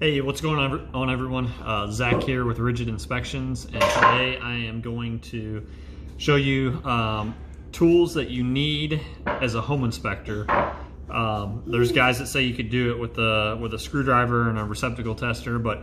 Hey, what's going on everyone? Zach here with Rigid Inspections, and today I am going to show you tools that you need as a home inspector. There's guys that say you could do it with a screwdriver and a receptacle tester, but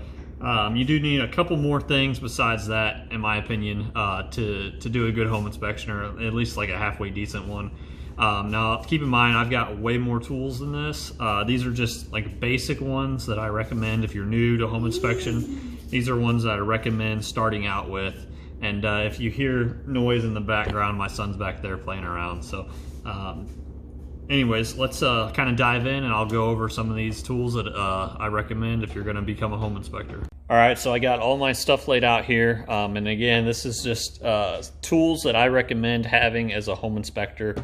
you do need a couple more things besides that, in my opinion, to do a good home inspection, or at least like a halfway decent one. Now, keep in mind, I've got way more tools than this. These are just like basic ones that I recommend if you're new to home inspection. These are ones that I recommend starting out with. And if you hear noise in the background, my son's back there playing around. So anyways, let's kind of dive in, and I'll go over some of these tools that I recommend if you're going to become a home inspector. All right, so I got all my stuff laid out here. And again, this is just tools that I recommend having as a home inspector.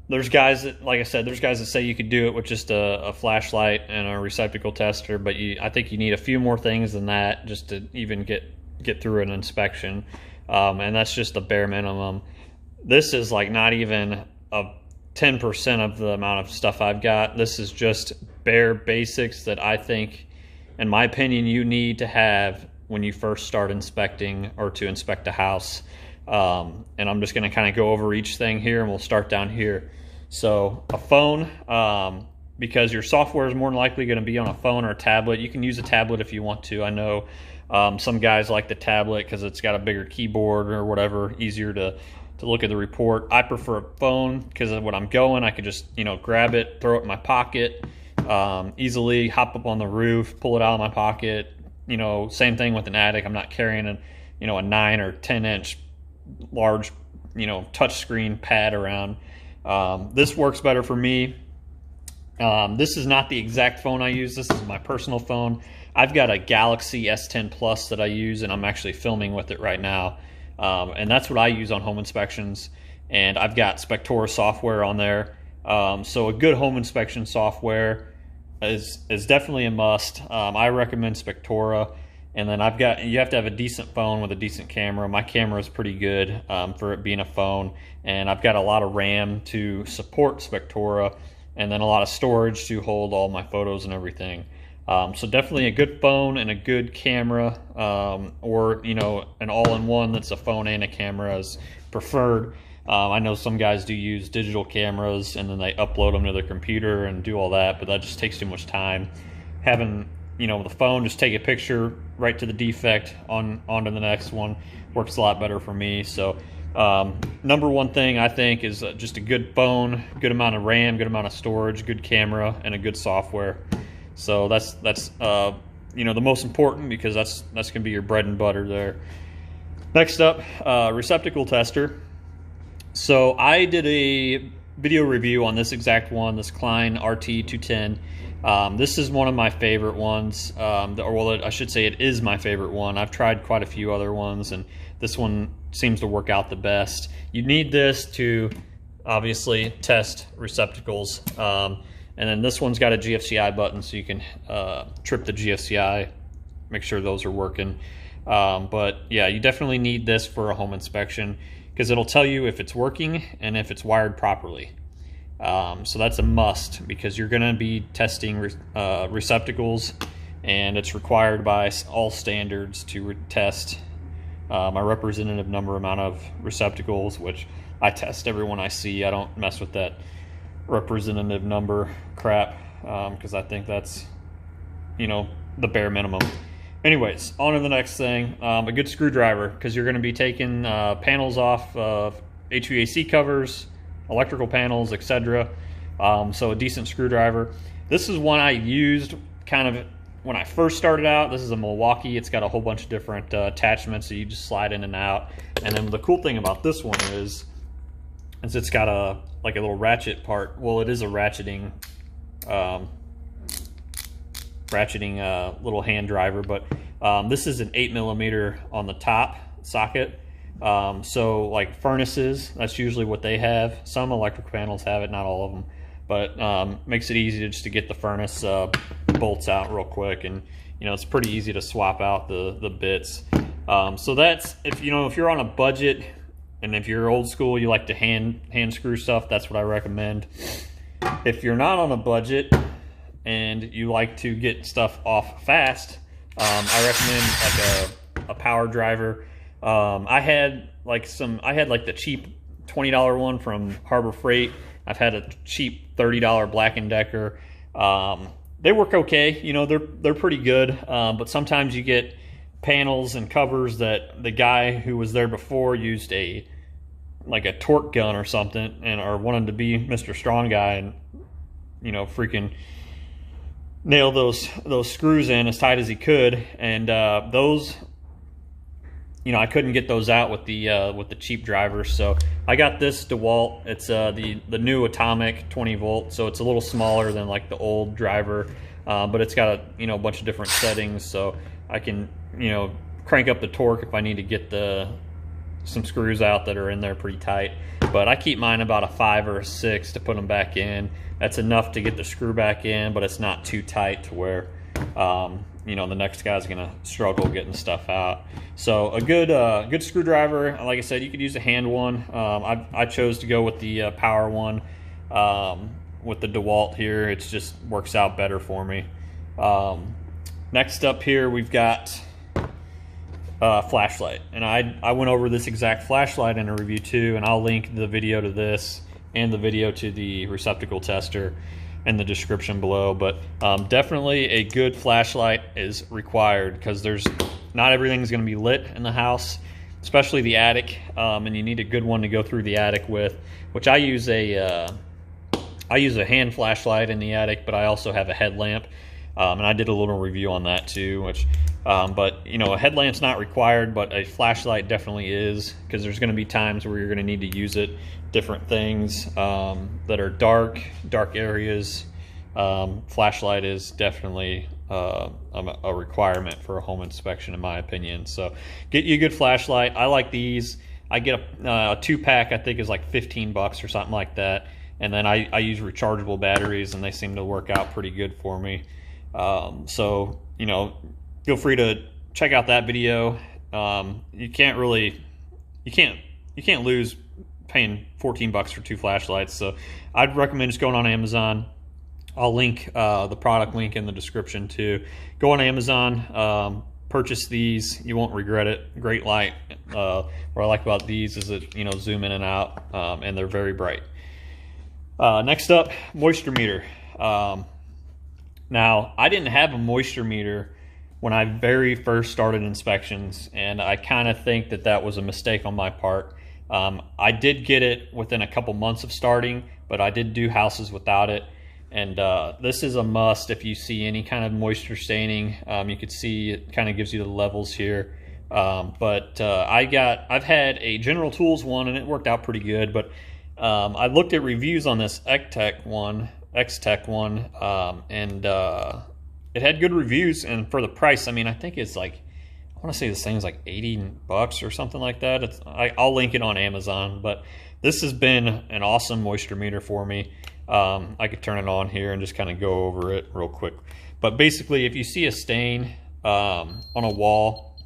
There's guys that, like I said, there's guys that say you could do it with just a flashlight and a receptacle tester, but I think you need a few more things than that just to even get through an inspection. And that's just the bare minimum. This is like not even a 10% of the amount of stuff I've got. This is just bare basics that I think, in my opinion, you need to have when you first start inspecting or to inspect a house. And I'm just going to kind of go over each thing here, and we'll start down here. So a phone, because your software is more than likely going to be on a phone or a tablet. You can use a tablet if you want to. I know some guys like the tablet because it's got a bigger keyboard or whatever, easier to look at the report. I prefer a phone because when I'm going, I can just grab it, throw it in my pocket, easily hop up on the roof, pull it out of my pocket. Same thing with an attic. I'm not carrying a 9 or 10 inch large touch screen pad around. This works better for me. This is not the exact phone I use. This is my personal phone. I've got a Galaxy S10 Plus that I use, and I'm actually filming with it right now. And that's what I use on home inspections. And I've got Spectora software on there. So a good home inspection software is definitely a must. I recommend Spectora. And then you have to have a decent phone with a decent camera. My camera is pretty good for it being a phone. And I've got a lot of RAM to support Spectora, and then a lot of storage to hold all my photos and everything. So definitely a good phone and a good camera, or an all-in-one that's a phone and a camera is preferred. I know some guys do use digital cameras, and then they upload them to their computer and do all that, but that just takes too much time. Having the phone, just take a picture right to the defect, onto the next one, works a lot better for me. So number one thing I think is just a good phone, good amount of RAM, good amount of storage, good camera, and a good software. So that's the most important, because that's gonna be your bread and butter there. Next up, receptacle tester. So I did a video review on this exact one, this Klein RT210. This is one of my favorite ones, I should say it is my favorite one. I've tried quite a few other ones, and this one seems to work out the best. You need this to obviously test receptacles, and then this one's got a GFCI button, so you can trip the GFCI, make sure those are working. But yeah, you definitely need this for a home inspection, because it'll tell you if it's working and if it's wired properly. So that's a must, because you're going to be testing receptacles, and it's required by all standards to test my representative amount of receptacles, which I test every one I see. I don't mess with that representative number crap, because I think that's the bare minimum. Anyways, on to the next thing. A good screwdriver, because you're going to be taking panels off of HVAC covers, electrical panels, etc. So a decent screwdriver. This is one I used kind of when I first started out. This is a Milwaukee. It's got a whole bunch of different attachments that you just slide in and out. And then the cool thing about this one is it's got a little ratchet part. Well, it is a ratcheting little hand driver, but this is an 8mm on the top socket. So like furnaces, that's usually what they have. Some electric panels have it, not all of them, but makes it easy to get the furnace bolts out real quick, and it's pretty easy to swap out the bits. So that's if you're on a budget, and if you're old school, you like to hand screw stuff, that's what I recommend. If you're not on a budget and you like to get stuff off fast, I recommend like a power driver. I had like the cheap $20 one from Harbor Freight. I've had a cheap $30 Black & Decker. They work okay, you know, they're pretty good, but sometimes you get panels and covers that the guy who was there before used like a torque gun or something, or wanted to be Mr. Strong Guy and, you know, freaking nail those screws in as tight as he could, and those, you know, I couldn't get those out with the cheap drivers. So I got this DeWalt. It's the new Atomic 20 volt, so it's a little smaller than like the old driver, but it's got a bunch of different settings, so I can, you know, crank up the torque if I need to get some screws out that are in there pretty tight. But I keep mine about a 5 or a 6 to put them back in. That's enough to get the screw back in, but it's not too tight to where you know, the next guy's gonna struggle getting stuff out. So a good screwdriver, like I said, you could use a hand one. I chose to go with the power one with the DeWalt here. It just works out better for me. Next up here, we've got flashlight, and I went over this exact flashlight in a review too, and I'll link the video to this and the video to the receptacle tester in the description below. But definitely a good flashlight is required, because not everything's going to be lit in the house, especially the attic, and you need a good one to go through the attic with, which I use a hand flashlight in the attic, but I also have a headlamp, and I did a little review on that too, which but you know, a headlamp's not required, but a flashlight definitely is, because there's going to be times where you're going to need to use it, different things that are dark areas. Flashlight is definitely a requirement for a home inspection, in my opinion. So get you a good flashlight. I like these. I get a 2-pack, I think is like $15 or something like that, and then I use rechargeable batteries, and they seem to work out pretty good for me. So, you know, feel free to check out that video. You can't lose paying $14 for 2 flashlights. So I'd recommend just going on Amazon. I'll link the product link in the description too. Go on Amazon, purchase these. You won't regret it. Great light. What I like about these is that, you know, zoom in and out, and they're very bright. Next up, moisture meter. Now, I didn't have a moisture meter when I very first started inspections, and I kind of think that was a mistake on my part. I did get it within a couple months of starting, but I did do houses without it. And this is a must if you see any kind of moisture staining. You could see it kind of gives you the levels here. But I've had a General Tools one, and it worked out pretty good. But I looked at reviews on this X-Tech one, and it had good reviews. And for the price, I mean, I think it's like, I want to say this thing's like $80 or something like that. I'll link it on Amazon. But this has been an awesome moisture meter for me. I could turn it on here and just kind of go over it real quick. But basically, if you see a stain on a wall,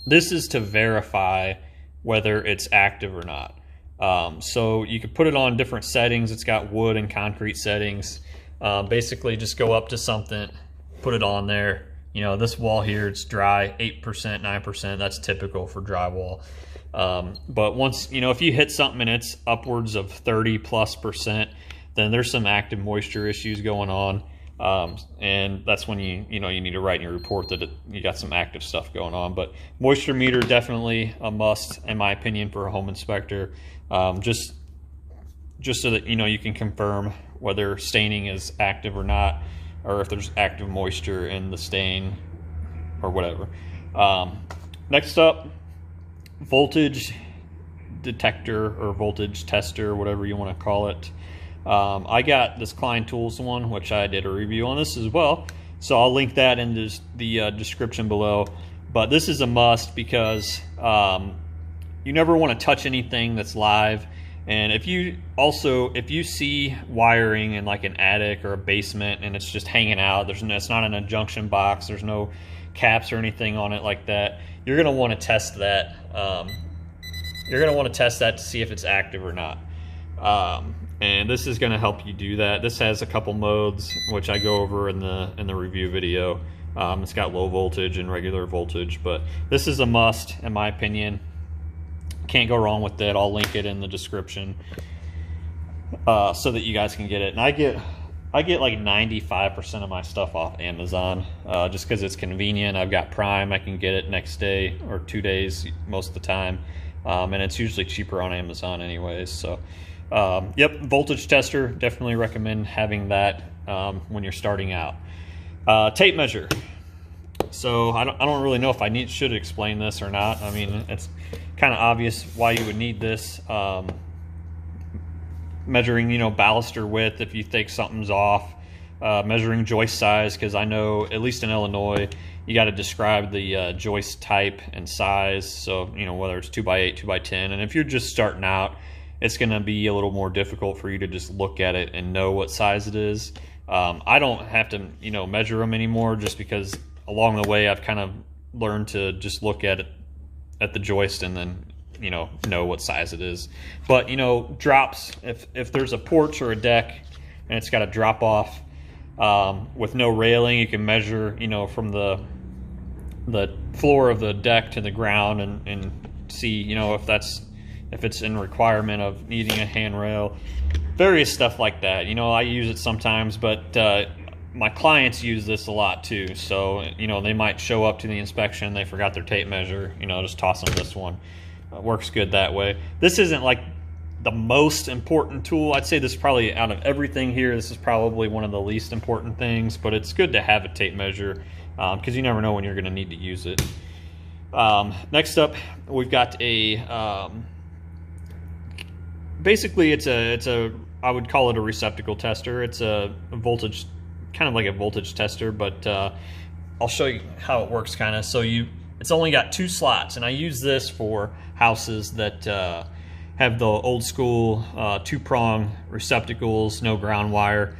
this is to verify whether it's active or not. So you could put it on different settings. It's got wood and concrete settings. Basically, just go up to something, put it on there. You know, this wall here, it's dry, 8%, 9%. That's typical for drywall. But once, you know, if you hit something and it's upwards of 30+%, then there's some active moisture issues going on. And that's when you need to write in your report that you got some active stuff going on. But moisture meter, definitely a must, in my opinion, for a home inspector. Just so that, you know, you can confirm whether staining is active or not, or if there's active moisture in the stain or whatever. Next up, voltage detector or voltage tester, whatever you want to call it. I got this Klein Tools one, which I did a review on this as well, so I'll link that in the description below. But this is a must, because you never want to touch anything that's live. And if you see wiring in like an attic or a basement and it's just hanging out, it's not in a junction box, there's no caps or anything on it like that, you're going to want to test that. You're going to want to test that to see if it's active or not. and this is going to help you do that. This has a couple modes, which I go over in the review video. It's got low voltage and regular voltage, but this is a must in my opinion. Can't go wrong with it. I'll link it in the description so that you guys can get it. And I get like 95% of my stuff off Amazon just because it's convenient. I've got Prime. I can get it next day or 2 days most of the time, and it's usually cheaper on Amazon anyways. So yep, voltage tester, definitely recommend having that when you're starting out. Tape measure. So I don't really know if I should explain this or not. I mean, it's kind of obvious why you would need this. Measuring, you know, baluster width if you think something's off. Measuring joist size, because I know, at least in Illinois, you got to describe the joist type and size. So, you know, whether it's 2x8, 2x10. And if you're just starting out, it's going to be a little more difficult for you to just look at it and know what size it is. I don't have to, you know, measure them anymore, just because along the way I've kind of learned to just look at it at the joist and then, you know what size it is. But, you know, drops, if there's a porch or a deck and it's got a drop off with no railing, you can measure, you know, from the floor of the deck to the ground and see, you know, if it's in requirement of needing a handrail, various stuff like that. You know, I use it sometimes, but my clients use this a lot too. So, you know, they might show up to the inspection, they forgot their tape measure, you know, just toss them this one. Works good that way. This isn't like the most important tool. I'd say this is probably, out of everything here, this is probably one of the least important things, but it's good to have a tape measure because you never know when you're going to need to use it. Next up, we've got a basically it's a I would call it a receptacle tester. It's a voltage, kind of like a voltage tester, but I'll show you how it works kind of. So it's only got 2 slots, and I use this for houses that have the old school 2-prong receptacles, no ground wire,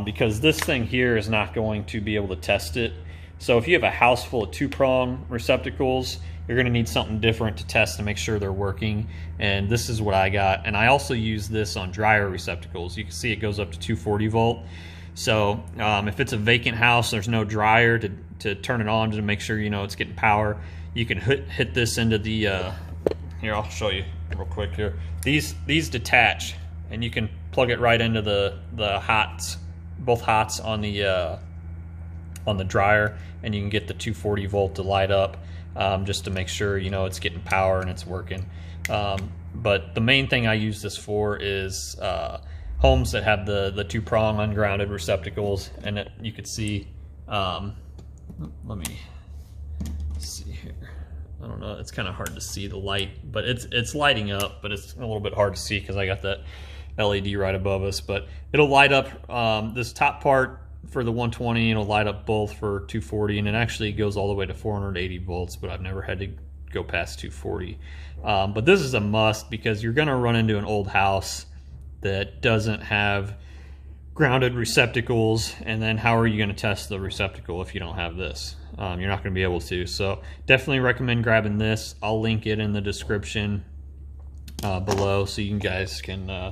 because this thing here is not going to be able to test it. So if you have a house full of 2-prong receptacles, you're going to need something different to test to make sure they're working, and this is what I got. And I also use this on dryer receptacles. You can see it goes up to 240 volt. So if it's a vacant house, there's no dryer to turn it on to make sure, you know, it's getting power. You can hit this into the here, I'll show you real quick here. These detach, and you can plug it right into the hots, both hots on the dryer, and you can get the 240 volt to light up, just to make sure, you know, it's getting power and it's working. But the main thing I use this for is homes that have the 2-prong ungrounded receptacles, and you could see, let me see here. I don't know, it's kind of hard to see the light, but it's lighting up, but it's a little bit hard to see because I got that LED right above us. But it'll light up this top part for the 120, it'll light up both for 240, and it actually goes all the way to 480 volts, but I've never had to go past 240. But this is a must because you're going to run into an old house that doesn't have grounded receptacles, and then how are you going to test the receptacle if you don't have this? You're not going to be able to. So definitely recommend grabbing this. I'll link it in the description below, so you guys can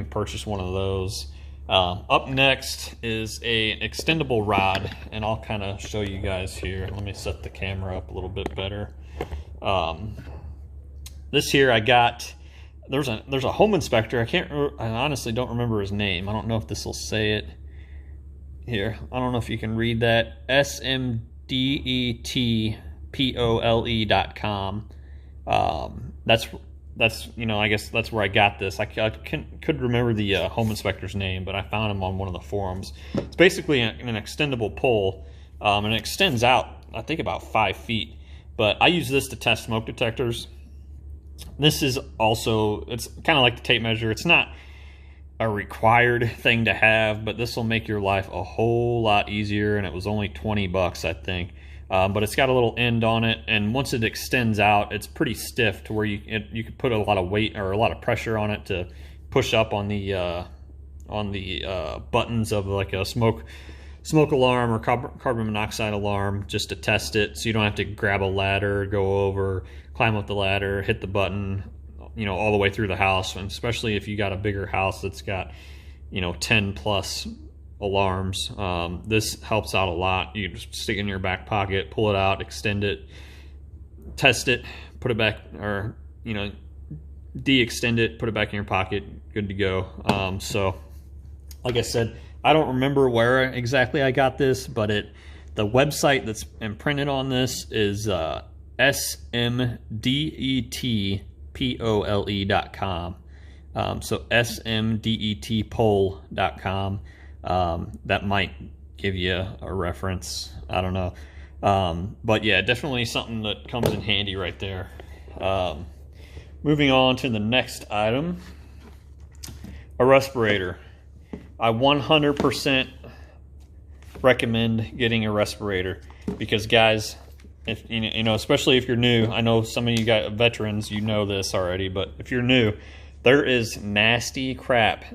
purchase one of those. Up next is an extendable rod, and I'll kind of show you guys here. Let me set the camera up a little bit better. This here I got. There's a home inspector. I honestly don't remember his name. I don't know if this will say it here. I don't know if you can read that. smdetpole.com. That's you know, I guess that's where I got this. I could remember the home inspector's name, but I found him on one of the forums. It's basically an extendable pole, and it extends out, I think, about 5 feet. But I use this to test smoke detectors. This is also, it's kind of like the tape measure. It's not a required thing to have, but this will make your life a whole lot easier, and it was only 20 bucks, I think. But it's got a little end on it, and once it extends out, it's pretty stiff to where you could put a lot of weight or a lot of pressure on it to push up on the buttons of like a smoke alarm or carbon monoxide alarm, just to test it, so you don't have to grab a ladder, go over, climb up the ladder, hit the button, you know, all the way through the house, and especially if you got a bigger house that's got, you know, 10 plus alarms. This helps out a lot. You just stick it in your back pocket, pull it out, extend it, test it, put it back, or, you know, de-extend it, put it back in your pocket, good to go. So like I said, I don't remember where exactly I got this, but the website that's imprinted on this is smdetpole.com. So smdetpole.com. That might give you a reference. I don't know. But yeah, definitely something that comes in handy right there. Moving on to the next item, a respirator. I 100% recommend getting a respirator because, guys, if you know, especially if you're new, I know some of you got veterans, you know this already, but if you're new, there is nasty crap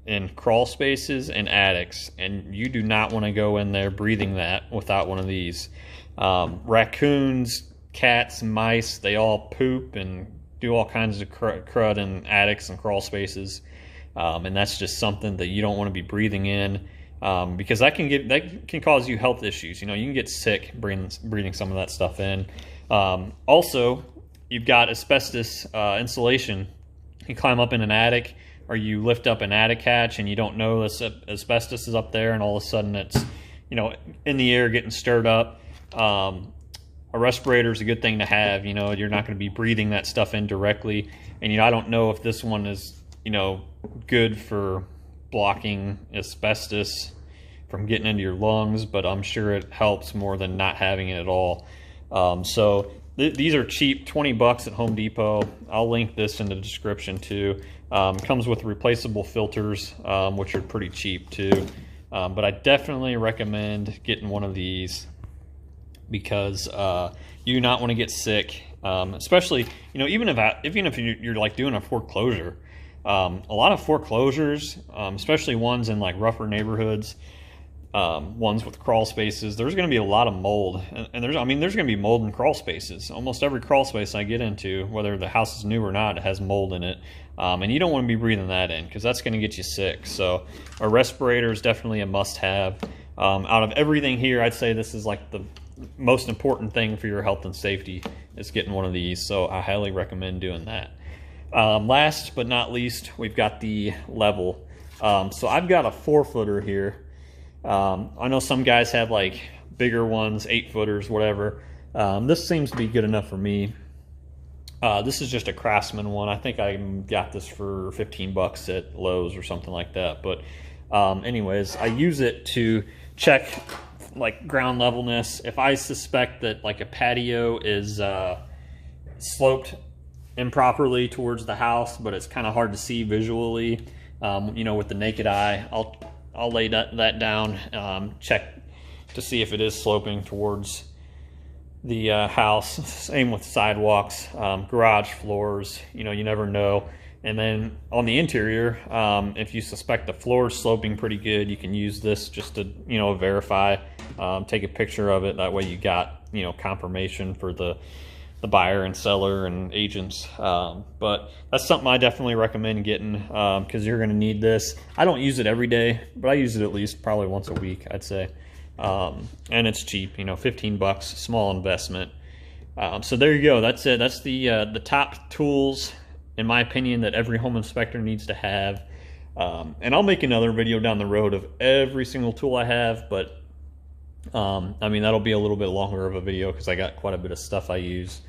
in crawl spaces and attics, and you do not want to go in there breathing that without one of these. Raccoons, cats, mice, they all poop and do all kinds of crud in attics and crawl spaces. And that's just something that you don't want to be breathing in, because that can cause you health issues. You know, you can get sick breathing some of that stuff in. Also, you've got asbestos insulation. You climb up in an attic, or you lift up an attic hatch and you don't know this asbestos is up there, and all of a sudden it's, you know, in the air getting stirred up. A respirator is a good thing to have. You know, you're not going to be breathing that stuff in directly. And, you know, I don't know if this one is, you know, good for blocking asbestos from getting into your lungs, but I'm sure it helps more than not having it at all. So these are cheap, 20 bucks at Home Depot. I'll link this in the description too. Comes with replaceable filters, which are pretty cheap too. But I definitely recommend getting one of these because you do not want to get sick, especially, you know, even if you're like doing a foreclosure. A lot of foreclosures, especially ones in like rougher neighborhoods, ones with crawl spaces, there's going to be a lot of mold, and there's going to be mold in crawl spaces. Almost every crawl space I get into, whether the house is new or not, it has mold in it, and you don't want to be breathing that in because that's going to get you sick. So a respirator is definitely a must-have. Out of everything here, I'd say this is like the most important thing for your health and safety is getting one of these. So I highly recommend doing that. Last but not least, we've got the level. So I've got a 4-footer here. I know some guys have like bigger ones, 8-footers, whatever. This seems to be good enough for me. This is just a Craftsman one. I think I got this for 15 bucks at Lowe's or something like that. But anyways, I use it to check like ground levelness. If I suspect that like a patio is sloped improperly towards the house, but it's kind of hard to see visually, you know, with the naked eye, I'll lay that down, check to see if it is sloping towards the house. Same with sidewalks, garage floors, you know, you never know. And then on the interior, if you suspect the floor is sloping pretty good, you can use this just to, you know, verify, take a picture of it. That way you got, you know, confirmation for the buyer and seller and agents. But that's something I definitely recommend getting, because you're going to need this. I don't use it every day, but I use it at least probably once a week, I'd say. And it's cheap, you know, 15 bucks, small investment. So there you go. That's it. That's the top tools, in my opinion, that every home inspector needs to have. And I'll make another video down the road of every single tool I have, but I mean, that'll be a little bit longer of a video because I got quite a bit of stuff I use.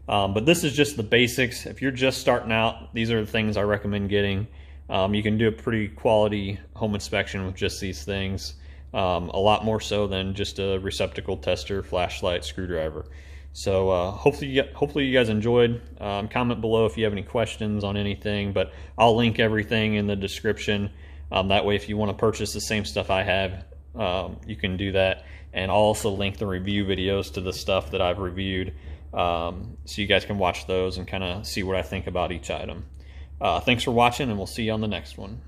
But this is just the basics. If you're just starting out, these are the things I recommend getting. You can do a pretty quality home inspection with just these things. A lot more so than just a receptacle tester, flashlight, screwdriver. So hopefully you guys enjoyed. Comment below if you have any questions on anything, but I'll link everything in the description. That way if you want to purchase the same stuff I have, you can do that. And I'll also link the review videos to the stuff that I've reviewed, so you guys can watch those and kind of see what I think about each item. Thanks for watching, and we'll see you on the next one.